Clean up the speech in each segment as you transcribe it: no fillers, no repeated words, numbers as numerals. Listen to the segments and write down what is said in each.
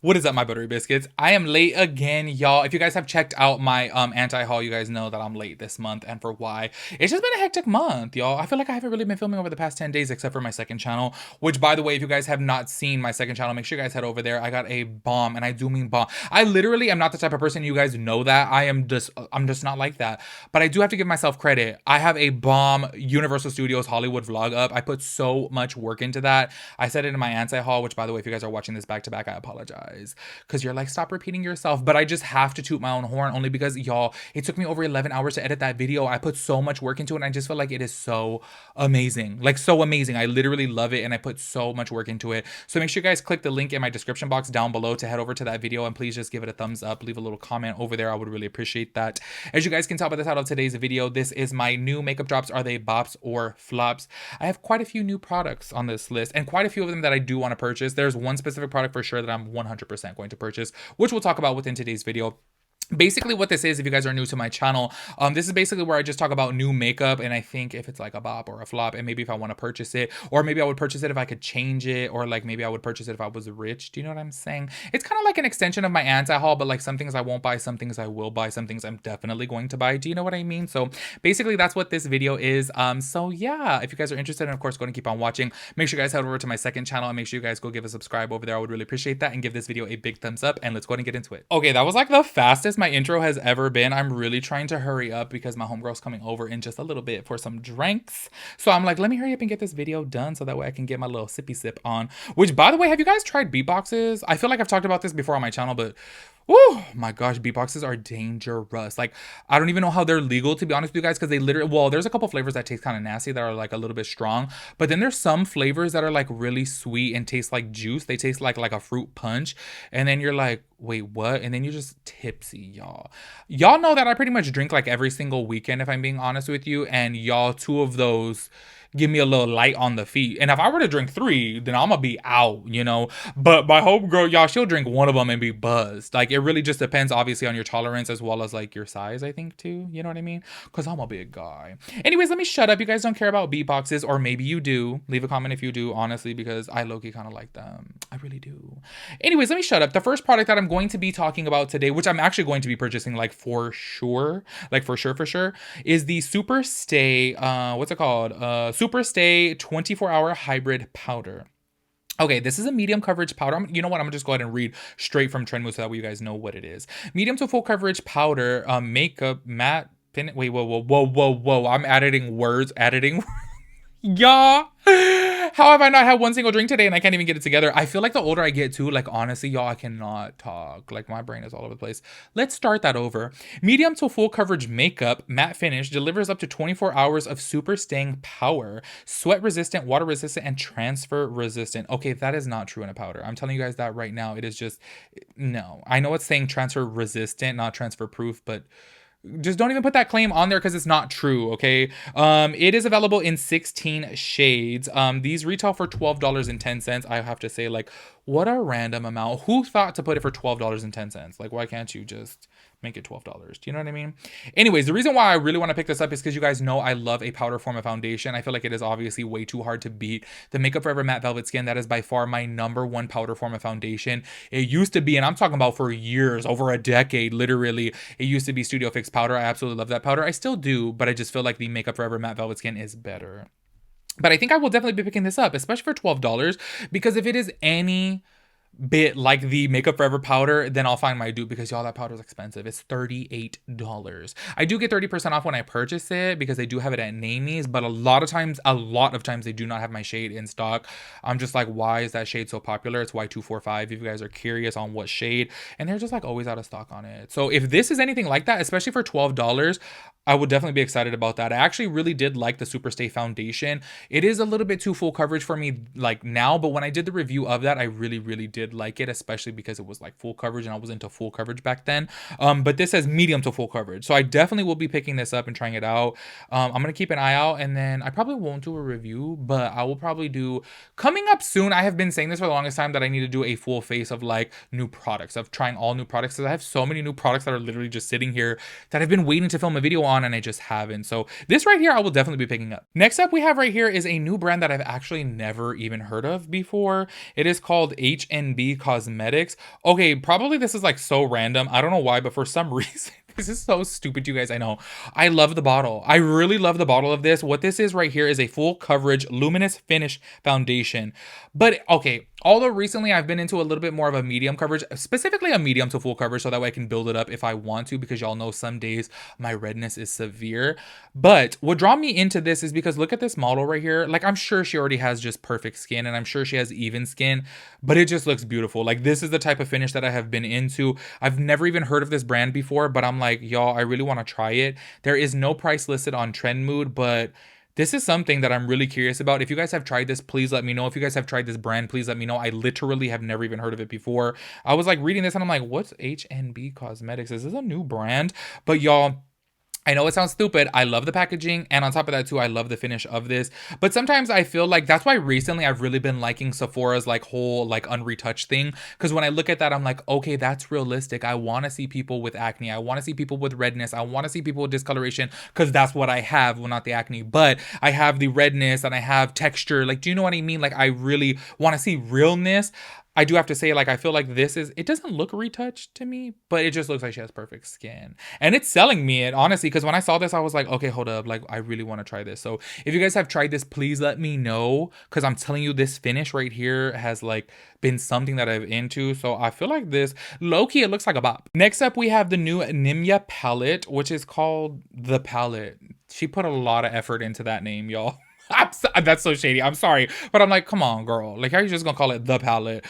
What is up, my buttery biscuits? I am late again, y'all. If you guys have checked out my anti-haul, you guys know that I'm late this month and for why. It's just been a hectic month, y'all. I feel like I haven't really been filming over the past 10 days except for my second channel, which, by the way, if you guys have not seen my second channel, make sure you guys head over there. I got a bomb, and I do mean bomb. I literally am not the type of person, you guys know that. I'm just not like that. But I do have to give myself credit. I have a bomb Universal Studios Hollywood vlog up. I put so much work into that. I said it in my anti-haul, which, by the way, if you guys are watching this back to back, I apologize. Because you're like, stop repeating yourself. But I just have to toot my own horn only because, y'all, it took me over 11 hours to edit that video. I put so much work into it, and I just feel like it is so amazing. Like, so amazing. I literally love it, and I put so much work into it. So make sure you guys click the link in my description box down below to head over to that video, and please just give it a thumbs up. Leave a little comment over there. I would really appreciate that. As you guys can tell by the title of today's video, this is my new makeup drops. Are they bops or flops? I have quite a few new products on this list, and quite a few of them that I do want to purchase. There's one specific product for sure that I'm 100% going to purchase, which we'll talk about within today's video. Basically what this is, if you guys are new to my channel, this is basically where I just talk about new makeup, and I think if it's like a bop or a flop, and maybe if I want to purchase it, or maybe I would purchase it if I could change it, or like maybe I would purchase it if I was rich. Do you know what I'm saying? It's kind of like an extension of my anti-haul, but like some things I won't buy, some things I will buy, some things I'm definitely going to buy. Do you know what I mean? So basically that's what this video is. So yeah, if you guys are interested, and of course going to keep on watching, make sure you guys head over to my second channel, and make sure you guys go give a subscribe over there. I would really appreciate that, and give this video a big thumbs up, and let's go ahead and get into it. Okay, that was like the fastest my intro has ever been. I'm really trying to hurry up because my homegirl's coming over in just a little bit for some drinks. So I'm like, let me hurry up and get this video done so that way I can get my little sippy sip on. Which, by the way, have you guys tried beatboxes? I feel like I've talked about this before on my channel, but oh my gosh, beatboxes are dangerous. Like, I don't even know how they're legal, to be honest with you guys, because they literally, well, there's a couple flavors that taste kind of nasty that are like a little bit strong, but then there's some flavors that are like really sweet and taste like juice. They taste like a fruit punch, and then you're like, wait, what? And then you're just tipsy, y'all. Y'all know that I pretty much drink like every single weekend, if I'm being honest with you, and y'all, two of those give me a little light on the feet. And if I were to drink three, then I'm gonna be out, you know. But my homegirl, y'all, she'll drink one of them and be buzzed. Like, it really just depends, obviously, on your tolerance as well as like your size, I think, too. You know what I mean? Because I'm a big guy. Anyways, let me shut up. You guys don't care about beatboxes, or maybe you do. Leave a comment if you do, honestly, because I low-key kind of like them. I really do. Anyways, let me shut up. The first product that I'm going to be talking about today, which I'm actually going to be purchasing, like, for sure, is the Super Stay, what's it called? Super Stay 24-hour hybrid powder. Okay, this is a medium coverage powder. You know what? I'm gonna just go ahead and read straight from Trendmood so that way you guys know what it is. Medium to full coverage powder, makeup matte. Wait, whoa! I'm editing words. Y'all, how have I not had one single drink today and I can't even get it together? I feel like the older I get too, like, honestly, y'all, I cannot talk. Like, my brain is all over the place. Let's start that over. Medium to full coverage makeup, matte finish, delivers up to 24 hours of super staying power, sweat resistant, water resistant, and transfer resistant. Okay, that is not true in a powder. I'm telling you guys that right now. It is just, no. I know it's saying transfer resistant, not transfer proof, but just don't even put that claim on there because it's not true, okay? It is available in 16 shades. These retail for $12.10. I have to say, like, what a random amount. Who thought to put it for $12.10? Like, why can't you just make it $12? Do you know what I mean? Anyways, the reason why I really want to pick this up is because you guys know I love a powder form of foundation. I feel like it is obviously way too hard to beat. The Makeup Forever Matte Velvet Skin, that is by far my #1 powder form of foundation. It used to be, and I'm talking about for years, over a decade, literally, it used to be Studio Fix powder. I absolutely love that powder. I still do, but I just feel like the Makeup Forever Matte Velvet Skin is better. But I think I will definitely be picking this up, especially for $12, because if it is any bit like the Makeup Forever powder, then I'll find my dupe, because y'all, that powder is expensive. It's $38. I do get 30% off when I purchase it because they do have it at Namie's, but a lot of times they do not have my shade in stock. I'm just like, why is that shade so popular? It's Y245 if you guys are curious on what shade, and they're just like always out of stock on it. So if this is anything like that, especially for $12, I would definitely be excited about that. I actually really did like the Super Stay foundation. It is a little bit too full coverage for me like now, but when I did the review of that, I really did like it, especially because it was like full coverage and I was into full coverage back then. But this says medium to full coverage. So I definitely will be picking this up and trying it out. I'm going to keep an eye out, and then I probably won't do a review, but I will probably do, coming up soon, I have been saying this for the longest time, that I need to do a full face of like new products, of trying all new products, because I have so many new products that are literally just sitting here that I've been waiting to film a video on, and I just haven't. So this right here, I will definitely be picking up. Next up we have right here is a new brand that I've actually never even heard of before. It is called HNB HNB Cosmetics. Okay, probably this is like so random. I don't know why, but for some reason, this is so stupid, you guys. I know. I love the bottle. I really love the bottle of this. What this is right here is a full coverage luminous finish foundation. But okay, although recently I've been into a little bit more of a medium coverage, specifically a medium to full coverage, so that way I can build it up if I want to, because y'all know some days my redness is severe. But what draw me into this is because look at this model right here. Like, I'm sure she already has just perfect skin, and I'm sure she has even skin, but it just looks beautiful. Like, this is the type of finish that I have been into. I've never even heard of this brand before, but I'm like, y'all, I really want to try it. There is no price listed on Trendmood, but this is something that I'm really curious about. If you guys have tried this, please let me know. If you guys have tried this brand, please let me know. I literally have never even heard of it before. I was like reading this and I'm like, what's HNB Cosmetics? Is this a new brand? But y'all, I know it sounds stupid. I love the packaging, and on top of that too, I love the finish of this. But sometimes I feel like that's why recently I've really been liking Sephora's like whole like unretouched thing, because when I look at that, I'm like, okay, that's realistic. I want to see people with acne. I want to see people with redness. I want to see people with discoloration, because that's what I have. Well, not the acne, but I have the redness and I have texture. Like, do you know what I mean? Like, I really want to see realness. I do have to say, like, I feel like this is, it doesn't look retouched to me, but it just looks like she has perfect skin. And it's selling me it, honestly, because when I saw this, I was like, okay, hold up. Like, I really want to try this. So if you guys have tried this, please let me know, because I'm telling you, this finish right here has, like, been something that I've into. So I feel like this, low-key, it looks like a bop. Next up, we have the new Nimya palette, which is called The Palette. She put a lot of effort into that name, y'all. That's so shady. I'm sorry. But I'm like, come on, girl. Like, how are you just going to call it The Palette?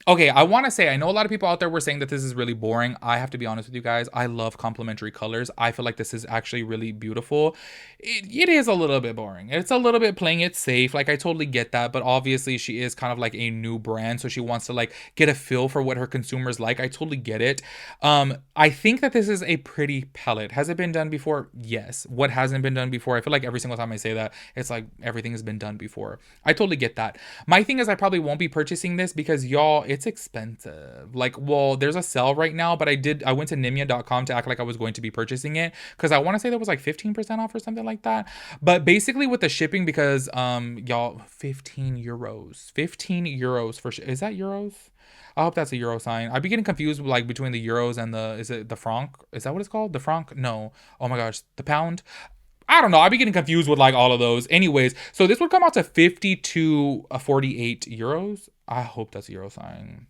Okay, I want to say, I know a lot of people out there were saying that this is really boring. I have to be honest with you guys. I love complementary colors. I feel like this is actually really beautiful. It is a little bit boring. It's a little bit playing it safe. Like, I totally get that. But obviously, she is kind of like a new brand. So she wants to like get a feel for what her consumers like. I totally get it. I think that this is a pretty palette. Has it been done before? Yes. What hasn't been done before? I feel like every single time I say that, it's like everything has been done before. I totally get that. My thing is, I probably won't be purchasing this because y'all, it's expensive. Like, well, there's a sale right now, but I went to Nimya.com to act like I was going to be purchasing it, because I want to say there was like 15% off or something like that. But basically with the shipping, because y'all, 15 euros for is that euros? I hope that's a euro sign. I'd be getting confused like between the euros and is it the franc? Is that what it's called? The franc? No. Oh my gosh, the pound? I don't know. I'd be getting confused with like all of those. Anyways, so this would come out to 50 to 48 euros. I hope that's a euro sign.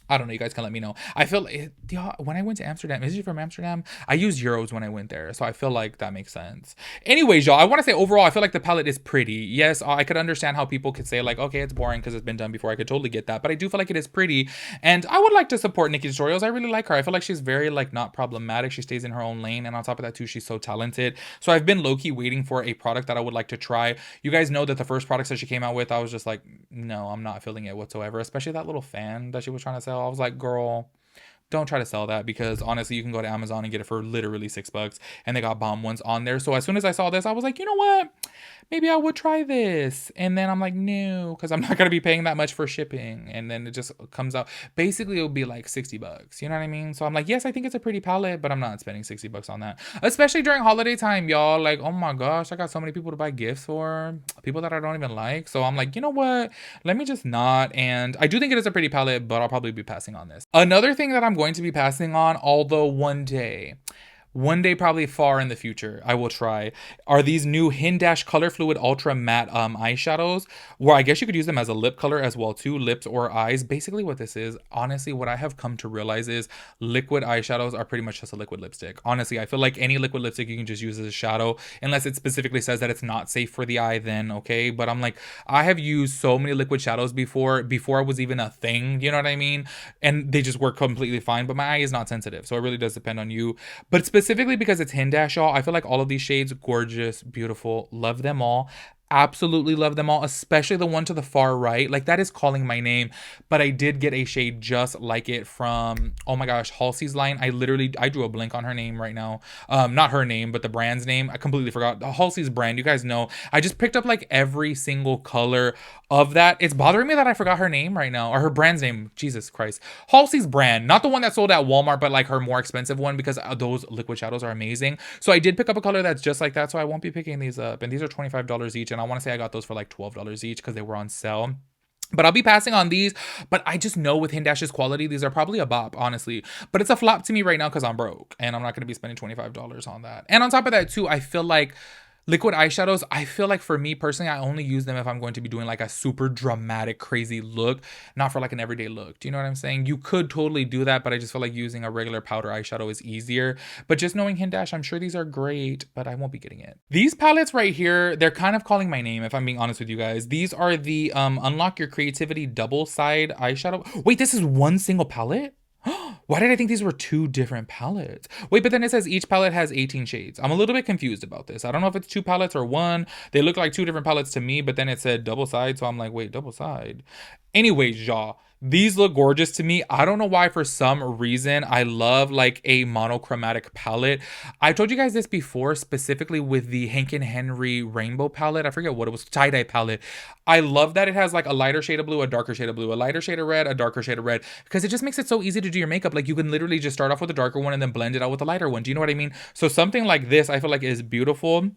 I don't know. You guys can let me know. I feel like, when I went to Amsterdam, is she from Amsterdam? I used euros when I went there, so I feel like that makes sense. Anyways, y'all, I want to say overall, I feel like the palette is pretty. Yes, I could understand how people could say like, okay, it's boring because it's been done before. I could totally get that, but I do feel like it is pretty, and I would like to support Nikki Tutorials. I really like her. I feel like she's very like not problematic. She stays in her own lane, and on top of that too, she's so talented. So I've been low-key waiting for a product that I would like to try. You guys know that the first products that she came out with, I was just like, no, I'm not feeling it whatsoever. Especially that little fan that she was trying to sell. I was like, girl, don't try to sell that, because honestly, you can go to Amazon and get it for literally $6, and they got bomb ones on there. So as soon as I saw this, I was like, you know what? Maybe I would try this. And then I'm like, no, because I'm not going to be paying that much for shipping. And then it just comes out. Basically, it would be like $60. You know what I mean? So I'm like, yes, I think it's a pretty palette, but I'm not spending $60 on that. Especially during holiday time, y'all. Like, oh my gosh, I got so many people to buy gifts for. People that I don't even like. So I'm like, you know what? Let me just not. And I do think it is a pretty palette, but I'll probably be passing on this. Another thing that I'm going to be passing on, although one day, probably far in the future, I will try, are these new Hindash Color Fluid Ultra Matte eyeshadows, where I guess you could use them as a lip color as well too, lips or eyes. Basically what this is, honestly, what I have come to realize is liquid eyeshadows are pretty much just a liquid lipstick. Honestly, I feel like any liquid lipstick you can just use as a shadow, unless it specifically says that it's not safe for the eye, then okay. But I'm like, I have used so many liquid shadows before it was even a thing, you know what I mean? And they just work completely fine, but my eye is not sensitive, so it really does depend on you. But specifically because it's Hindash, y'all, I feel like all of these shades, gorgeous, beautiful, love them all. Absolutely love them all, especially the one to the far right. Like, that is calling my name. But I did get a shade just like it from, oh my gosh, Halsey's line. I drew a blank on her name right now. Not her name, but the brand's name. I completely forgot. Halsey's brand, you guys know. I just picked up like every single color of that. It's bothering me that I forgot her name right now, or her brand's name. Jesus Christ. Halsey's brand, not the one that sold at Walmart, but like her more expensive one, because those liquid shadows are amazing. So I did pick up a color that's just like that, so I won't be picking these up. And these are $25 each, and I want to say I got those for like $12 each because they were on sale. But I'll be passing on these. But I just know with Hindash's quality, these are probably a bop, honestly. But it's a flop to me right now because I'm broke. And I'm not going to be spending $25 on that. And on top of that, too, I feel like liquid eyeshadows, I feel like for me personally, I only use them if I'm going to be doing like a super dramatic, crazy look, not for like an everyday look. Do you know what I'm saying? You could totally do that, but I just feel like using a regular powder eyeshadow is easier. But just knowing Hindash, I'm sure these are great, but I won't be getting it. These palettes right here, they're kind of calling my name, if I'm being honest with you guys. These are the Unlock Your Creativity double side eyeshadow. Wait, this is one single palette? Why did I think these were two different palettes? Wait, but then it says each palette has 18 shades. I'm a little bit confused about this. I don't know if it's two palettes or one. They look like two different palettes to me, but then it said double side. So I'm like, wait, double side. Anyways, y'all, these look gorgeous to me. I don't know why, for some reason, I love like a monochromatic palette. I told you guys this before, specifically with the Hank and Henry rainbow palette. I forget what it was, tie-dye palette. I love that it has like a lighter shade of blue, a darker shade of blue, a lighter shade of red, a darker shade of red, because it just makes it so easy to do your makeup. Like you can literally just start off with a darker one and then blend it out with a lighter one. Do you know what I mean? So something like this, I feel like is beautiful.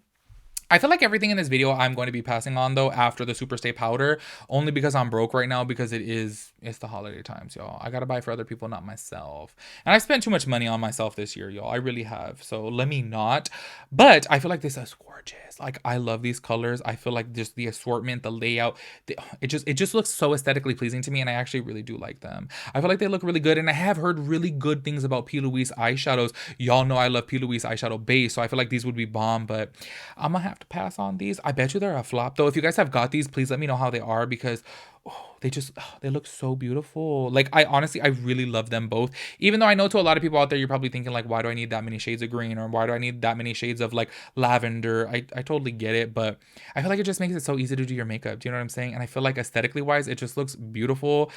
I feel like everything in this video I'm going to be passing on though after the Superstay powder, only because I'm broke right now, because it's the holiday times, y'all. I gotta buy for other people, not myself. And I spent too much money on myself this year, y'all. I really have. So let me not. But I feel like this is gorgeous. Like I love these colors. I feel like just the assortment, the layout, it just looks so aesthetically pleasing to me, and I actually really do like them. I feel like they look really good, and I have heard really good things about P.Louise eyeshadows. Y'all know I love P.Louise eyeshadow base, so I feel like these would be bomb, but I'm gonna have to pass on these. I bet you they're a flop though. If you guys have got these, please let me know how they are, because they look so beautiful. Like I honestly, I really love them both. Even though I know to a lot of people out there, you're probably thinking like, why do I need that many shades of green, or why do I need that many shades of like lavender? I totally get it, but I feel like it just makes it so easy to do your makeup. Do you know what I'm saying? And I feel like aesthetically wise, it just looks beautiful.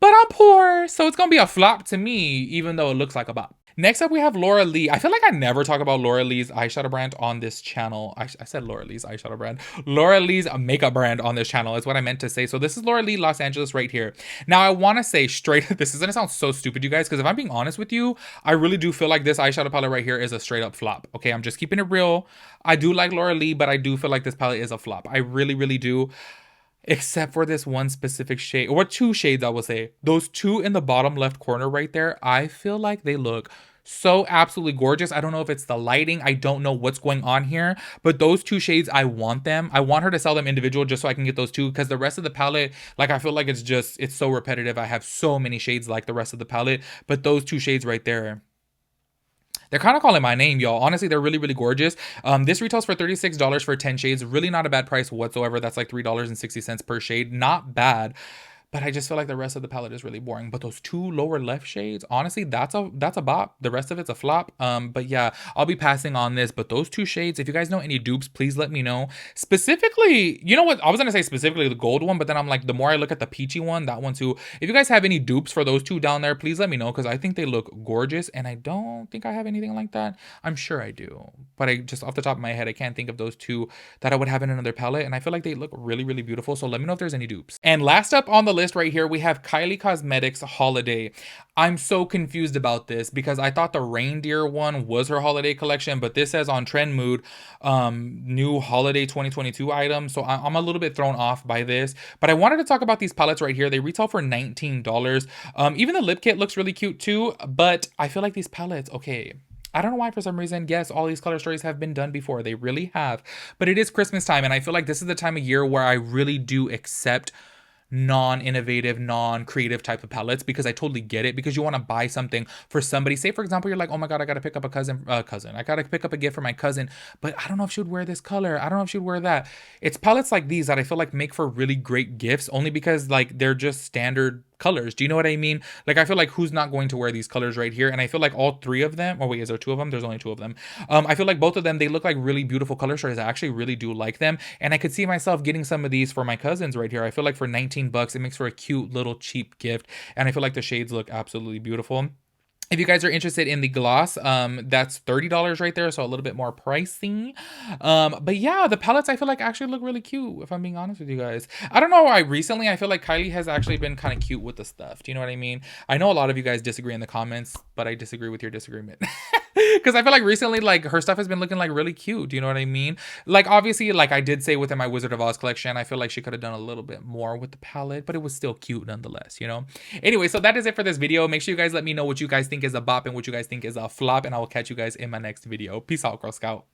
But I'm poor, so it's gonna be a flop to me, even though it looks like a bop. Next up, we have Laura Lee. I feel like I never talk about Laura Lee's eyeshadow brand on this channel. I said Laura Lee's eyeshadow brand. Laura Lee's makeup brand on this channel is what I meant to say. So this is Laura Lee Los Angeles right here. Now, I want to say straight, this is going to sound so stupid, you guys, because if I'm being honest with you, I really do feel like this eyeshadow palette right here is a straight up flop. Okay, I'm just keeping it real. I do like Laura Lee, but I do feel like this palette is a flop. I really, really do. Except for this one specific shade, or two shades, I will say. Those two in the bottom left corner right there, I feel like they look so absolutely gorgeous. I don't know if it's the lighting. I don't know what's going on here, but those two shades, I want them. I want her to sell them individual just so I can get those two, because the rest of the palette, like I feel like it's so repetitive. I have so many shades like the rest of the palette, but those two shades right there, they're kind of calling my name, y'all. Honestly, they're really, really gorgeous. This retails for $36 for 10 shades. Really not a bad price whatsoever. That's like $3.60 per shade. Not bad. But I just feel like the rest of the palette is really boring. But those two lower left shades, honestly, that's a bop. The rest of it's a flop. But yeah, I'll be passing on this. But those two shades, if you guys know any dupes, please let me know. Specifically, you know what? I was gonna say specifically the gold one, but then I'm like, the more I look at the peachy one, that one too. If you guys have any dupes for those two down there, please let me know, because I think they look gorgeous, and I don't think I have anything like that. I'm sure I do, but I just off the top of my head, I can't think of those two that I would have in another palette, and I feel like they look really, really beautiful. So let me know if there's any dupes. And last up on the list right here, we have Kylie Cosmetics Holiday. I'm so confused about this, because I thought the reindeer one was her holiday collection, but this says on Trend Mood, new holiday 2022 item. So I'm a little bit thrown off by this, but I wanted to talk about these palettes right here. They retail for $19. Even the lip kit looks really cute too, but I feel like these palettes, okay, I don't know why, for some reason, yes, all these color stories have been done before. They really have. But it is Christmas time, and I feel like this is the time of year where I really do accept non-innovative, non-creative type of palettes, because I totally get it, because you want to buy something for somebody. Say, for example, you're like, oh my God, I got to pick up a cousin. I got to pick up a gift for my cousin, but I don't know if she would wear this color. I don't know if she would wear that. It's palettes like these that I feel like make for really great gifts, only because like they're just standard colors. Do you know what I mean? Like, I feel like who's not going to wear these colors right here? And I feel like all three of them, oh wait, is there two of them? There's only two of them. I feel like both of them, they look like really beautiful color stories. I actually really do like them. And I could see myself getting some of these for my cousins right here. I feel like for 19 bucks, it makes for a cute little cheap gift. And I feel like the shades look absolutely beautiful. If you guys are interested in the gloss, that's $30 right there, so a little bit more pricey. But yeah, the palettes I feel like actually look really cute, if I'm being honest with you guys. I don't know why recently I feel like Kylie has actually been kind of cute with the stuff. Do you know what I mean? I know a lot of you guys disagree in the comments, but I disagree with your disagreement. Because I feel like recently, like, her stuff has been looking like really cute. Do you know what I mean? Like, obviously, like I did say within my Wizard of Oz collection, I feel like she could have done a little bit more with the palette, but it was still cute nonetheless, you know? Anyway, so that is it for this video. Make sure you guys let me know what you guys think is a bop and what you guys think is a flop, and I will catch you guys in my next video. Peace out, Girl Scout.